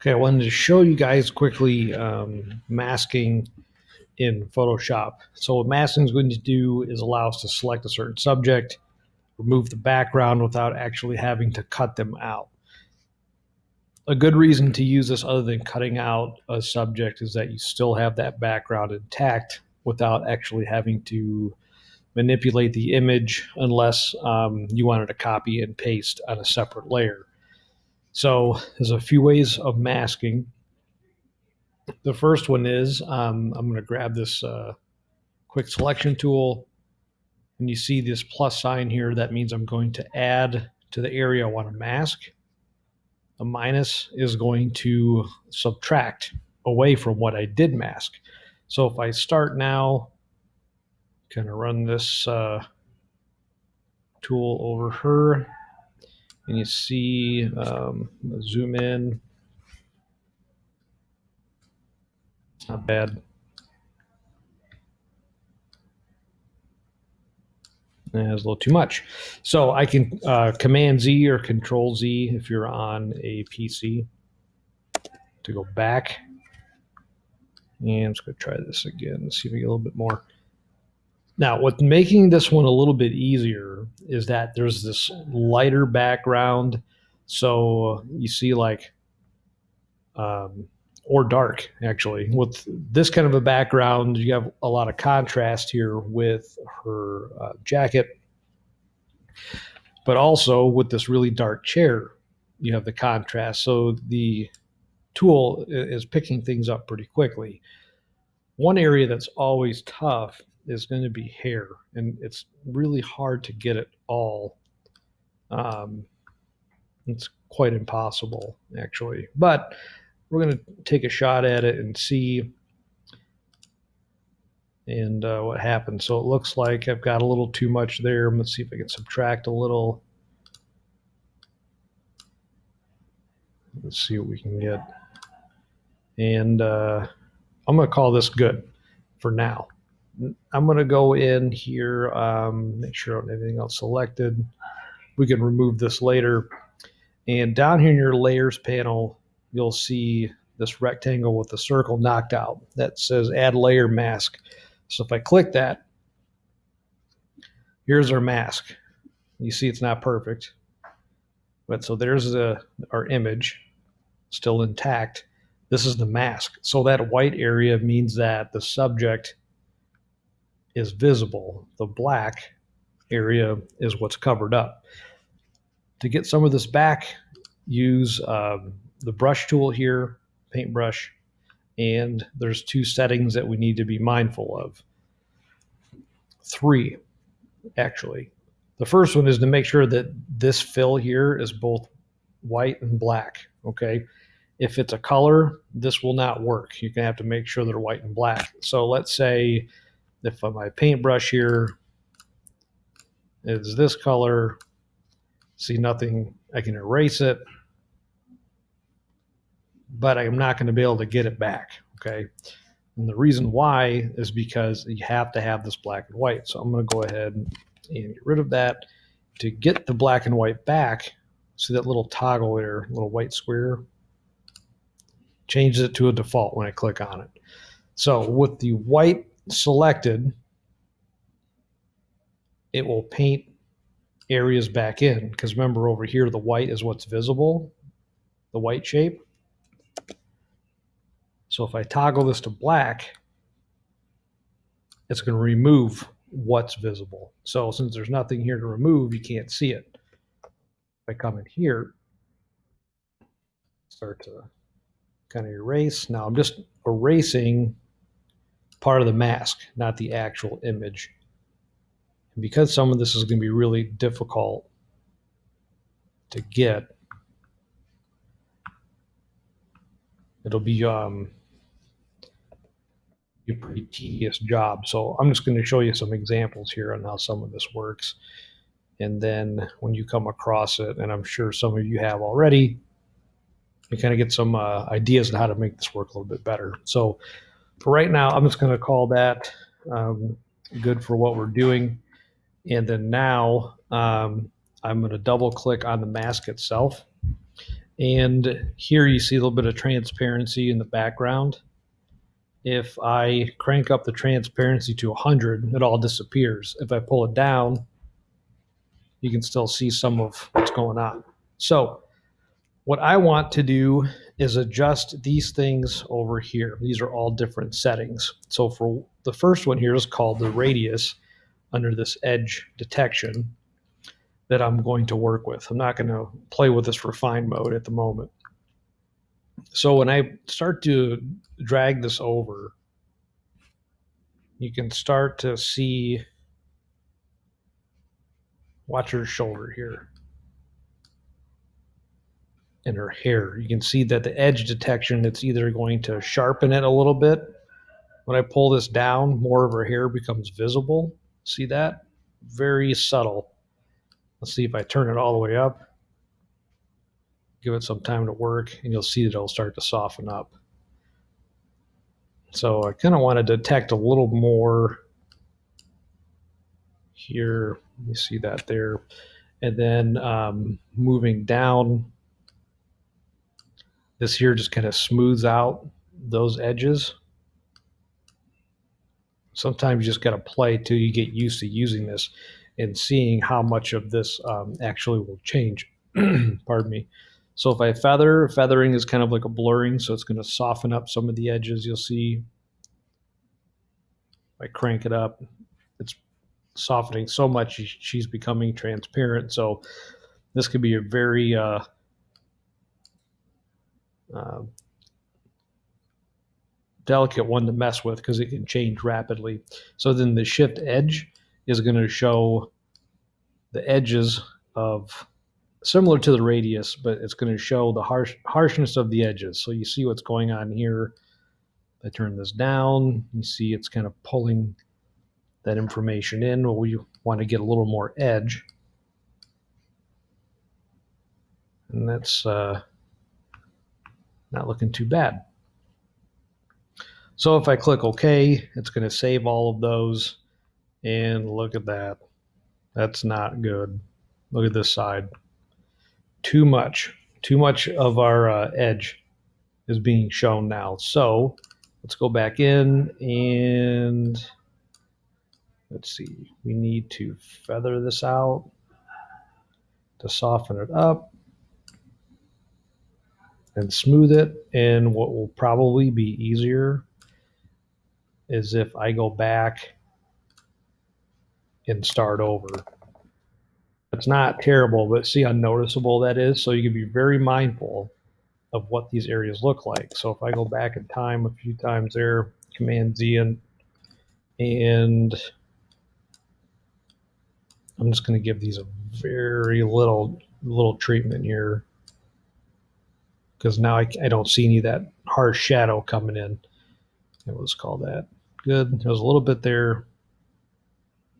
Okay, I wanted to show you guys quickly masking in Photoshop. So what masking is going to do is allow us to select a certain subject, remove the background without actually having to cut them out. A good reason to use this other than cutting out a subject is that you still have that background intact without actually having to manipulate the image unless you wanted to copy and paste on a separate layer. So there's a few ways of masking. The first one is I'm going to grab this quick selection tool, and you see this plus sign here. That means I'm going to add to the area I want to mask. A minus is going to subtract away from what I did mask. So if I start now, kind of run this tool over her, and you see, zoom in. It's not bad. That's a little too much. So I can Command Z or Control Z if you're on a PC to go back. And I'm just going to try this again, see if we get a little bit more. Now, what's making this one a little bit easier is that there's this lighter background. So you see like, or dark actually. With this kind of a background, you have a lot of contrast here with her jacket. But also with this really dark chair, you have the contrast. So the tool is picking things up pretty quickly. One area that's always tough is going to be hair, and it's really hard to get it all. It's quite impossible, actually. But we're going to take a shot at it and see what happens. So it looks like I've got a little too much there. Let's see if I can subtract a little. Let's see what we can get. And I'm going to call this good for now. I'm going to go in here, make sure I don't have anything else selected. We can remove this later. And down here in your layers panel, you'll see this rectangle with the circle knocked out that says add layer mask. So if I click that, here's our mask. You see it's not perfect, but so there's our image still intact. This is the mask. So that white area means that the subject is visible. The black area is what's covered up. To get some of this back, use the brush tool here, paintbrush, and there's two settings that we need to be mindful of. Three, actually. The first one is to make sure that this fill here is both white and black, okay? If it's a color, this will not work. You're gonna have to make sure they're white and black. So let's say if my paintbrush here is this color, see nothing, I can erase it, but I'm not going to be able to get it back, okay? And the reason why is because you have to have this black and white. So I'm going to go ahead and get rid of that. To get the black and white back, see that little toggle there, little white square? Changes it to a default when I click on it. So with the white selected, it will paint areas back in, because remember over here the white is what's visible, the white shape. So if I toggle this to black, it's going to remove what's visible. So since there's nothing here to remove, you can't see it. If I come in here, start to kind of erase. Now I'm just erasing part of the mask, not the actual image. And because some of this is going to be really difficult to get, it'll be a pretty tedious job. So I'm just going to show you some examples here on how some of this works. And then when you come across it, and I'm sure some of you have already, you kind of get some ideas on how to make this work a little bit better. So for right now, I'm just going to call that good for what we're doing. And then now I'm going to double click on the mask itself. And here you see a little bit of transparency in the background. If I crank up the transparency to 100, it all disappears. If I pull it down, you can still see some of what's going on. So what I want to do is adjust these things over here. These are all different settings. So for the first one here is called the radius under this edge detection that I'm going to work with. I'm not going to play with this refine mode at the moment. So when I start to drag this over, you can start to see, watch her shoulder here and her hair. You can see that the edge detection, it's either going to sharpen it a little bit. When I pull this down, more of her hair becomes visible. See that? Very subtle. Let's see if I turn it all the way up. Give it some time to work, and you'll see that it'll start to soften up. So I kind of want to detect a little more here. You see that there. And then moving down, this here just kind of smooths out those edges. Sometimes you just got to play till you get used to using this and seeing how much of this actually will change. Pardon me. So if I feathering is kind of like a blurring, so it's going to soften up some of the edges. You'll see if I crank it up, it's softening so much she's becoming transparent. So this could be a very delicate one to mess with because it can change rapidly. So then the shift edge is going to show the edges of, similar to the radius, but it's going to show the harshness of the edges. So you see what's going on here. I turn this down, you see it's kind of pulling that information in. Well, we want to get a little more edge. And that's not looking too bad. So if I click OK, it's going to save all of those. And look at that. That's not good. Look at this side. Too much of our edge is being shown now. So let's go back in and let's see. We need to feather this out to soften it up and smooth it. And what will probably be easier is if I go back and start over. It's not terrible, but see how noticeable that is? So you can be very mindful of what these areas look like. So if I go back in time a few times there, Command Z, and I'm just going to give these a very little treatment here because now I don't see any of that harsh shadow coming in. Let's call that good. There's a little bit there.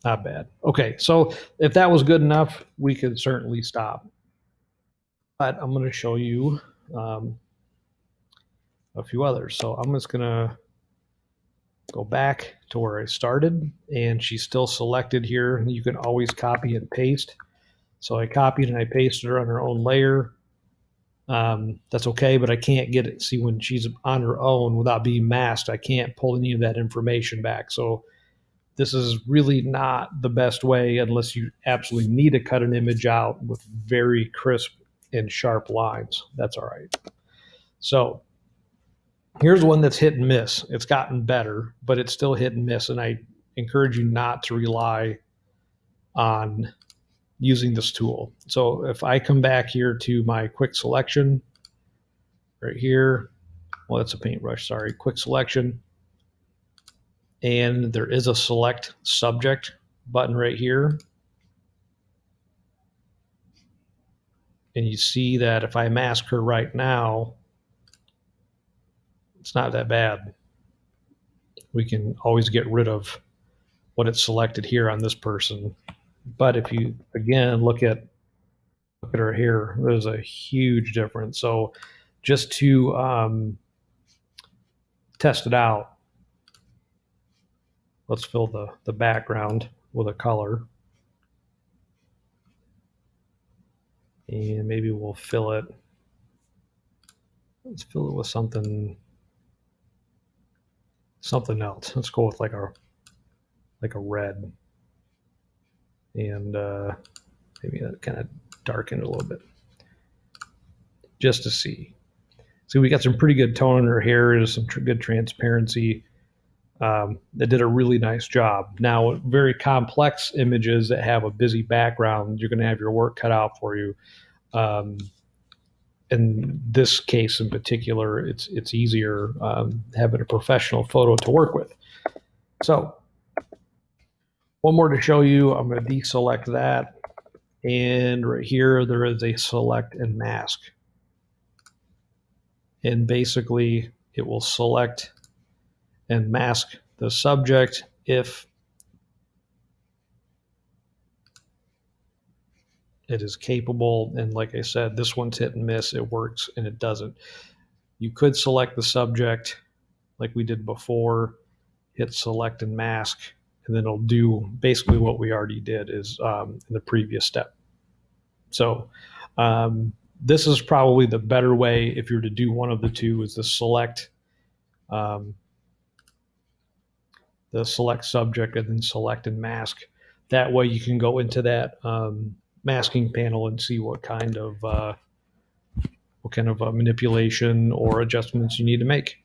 Not bad. Okay, so if that was good enough, we could certainly stop. But I'm going to show you a few others. So I'm just going to go back to where I started, and she's still selected here. You can always copy and paste. So I copied and I pasted her on her own layer. That's okay, but I can't get it. See, when she's on her own without being masked, I can't pull any of that information back. So this is really not the best way unless you absolutely need to cut an image out with very crisp and sharp lines. That's all right. So here's one that's hit and miss. It's gotten better, but it's still hit and miss. And I encourage you not to rely on using this tool. So if I come back here to my quick selection right here, well, that's a paintbrush, sorry, quick selection. And there is a select subject button right here. And you see that if I mask her right now, it's not that bad. We can always get rid of what it's selected here on this person. But if you, again, look at her hair, there's a huge difference. So just to test it out, let's fill the background with a color. And maybe we'll fill it Let's fill it with something else. Let's go with like a red, and maybe that kind of darken it a little bit, just to see. See, we got some pretty good tone in her hair. There's some good transparency. That did a really nice job. Now, very complex images that have a busy background, you're going to have your work cut out for you. In this case in particular, it's easier having a professional photo to work with. So one more to show you. I'm going to deselect that. And right here, there is a select and mask. And basically, it will select and mask the subject if it is capable. And like I said, this one's hit and miss. It works and it doesn't. You could select the subject like we did before, hit select and mask, and then it'll do basically what we already did is in the previous step. So this is probably the better way if you're to do one of the two, is the select subject and then select and mask. That way you can go into that masking panel and see what kind of manipulation or adjustments you need to make.